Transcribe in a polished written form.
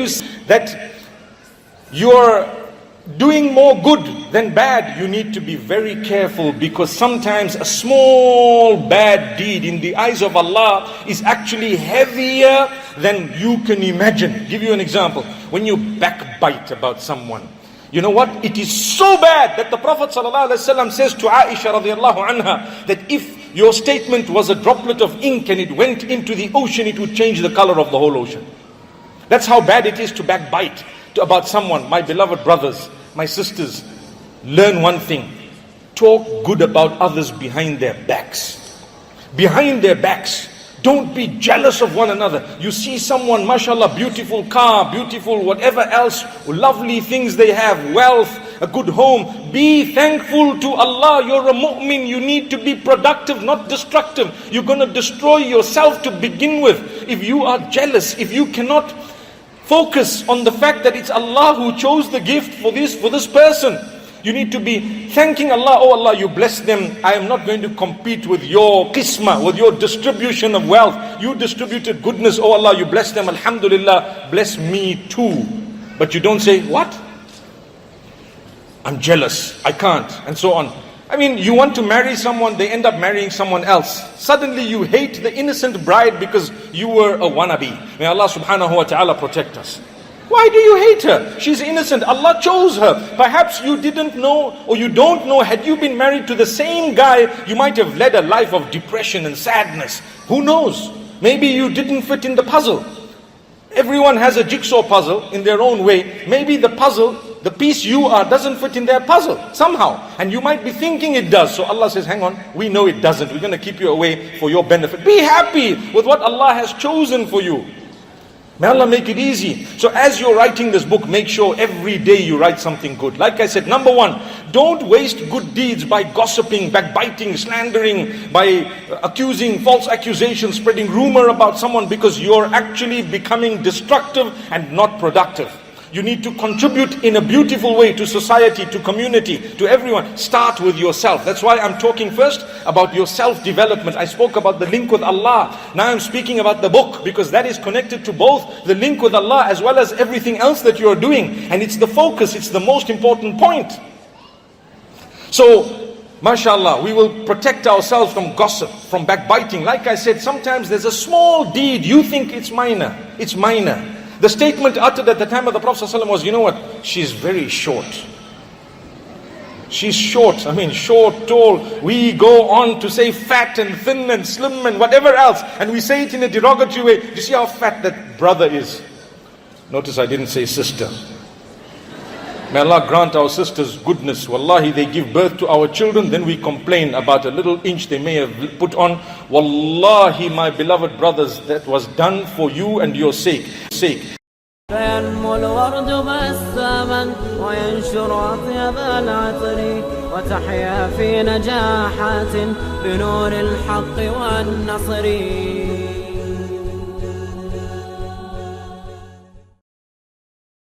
you see that you're doing more good than bad, you need to be very careful, because sometimes a small bad deed in the eyes of Allah is actually heavier than you can imagine. Give you an example. When you backbite about someone, you know what? It is so bad that the Prophet ﷺ says to Aisha radiallahu anha that if your statement was a droplet of ink and it went into the ocean, it would change the color of the whole ocean. That's how bad it is to backbite about someone. My beloved brothers, my sisters, learn one thing. Talk good about others behind their backs. Behind their backs. Don't be jealous of one another. You see someone, mashallah, beautiful car, beautiful whatever else, lovely things they have, wealth, a good home. Be thankful to Allah. You're a mu'min. You need to be productive, not destructive. You're going to destroy yourself to begin with. If you are jealous, if you cannot focus on the fact that it's Allah who chose the gift for this person, you need to be thanking Allah. Oh Allah, you bless them. I am not going to compete with your Kismah, with your distribution of wealth. You distributed goodness. Oh Allah, you bless them. Alhamdulillah, bless me too. But you don't say, what? I'm jealous, I can't, and so on. I mean, you want to marry someone, they end up marrying someone else. Suddenly you hate the innocent bride because you were a wannabe. May Allah subhanahu wa ta'ala protect us. Why do you hate her? She's innocent. Allah chose her. Perhaps you didn't know, or you don't know, had you been married to the same guy, you might have led a life of depression and sadness. Who knows? Maybe you didn't fit in the puzzle. Everyone has a jigsaw puzzle in their own way. Maybe the puzzle, the piece you are, doesn't fit in their puzzle somehow. And you might be thinking it does. So Allah says, hang on, we know it doesn't. We're going to keep you away for your benefit. Be happy with what Allah has chosen for you. May Allah make it easy. So as you're writing this book, make sure every day you write something good. Like I said, number one, don't waste good deeds by gossiping, backbiting, slandering, by accusing, false accusations, spreading rumor about someone, because you're actually becoming destructive and not productive. You need to contribute in a beautiful way to society, to community, to everyone. Start with yourself. That's why I'm talking first about your self-development. I spoke about the link with Allah. Now I'm speaking about the book, because that is connected to both the link with Allah as well as everything else that you're doing. And it's the focus, it's the most important point. So, mashallah, we will protect ourselves from gossip, from backbiting. Like I said, sometimes there's a small deed, you think it's minor. It's minor. The statement uttered at the time of the Prophet ﷺ was, you know what, she's very short. She's short, I mean short, tall. We go on to say fat and thin and slim and whatever else, and we say it in a derogatory way. Do you see how fat that brother is? Notice I didn't say sister. May Allah grant our sisters goodness. Wallahi, they give birth to our children, then we complain about a little inch they may have put on. Wallahi, my beloved brothers, that was done for you and your sake. فينمو الورد بساما وينشر أطيب العطر وتحيا في نجاحات بنور الحق والنصر.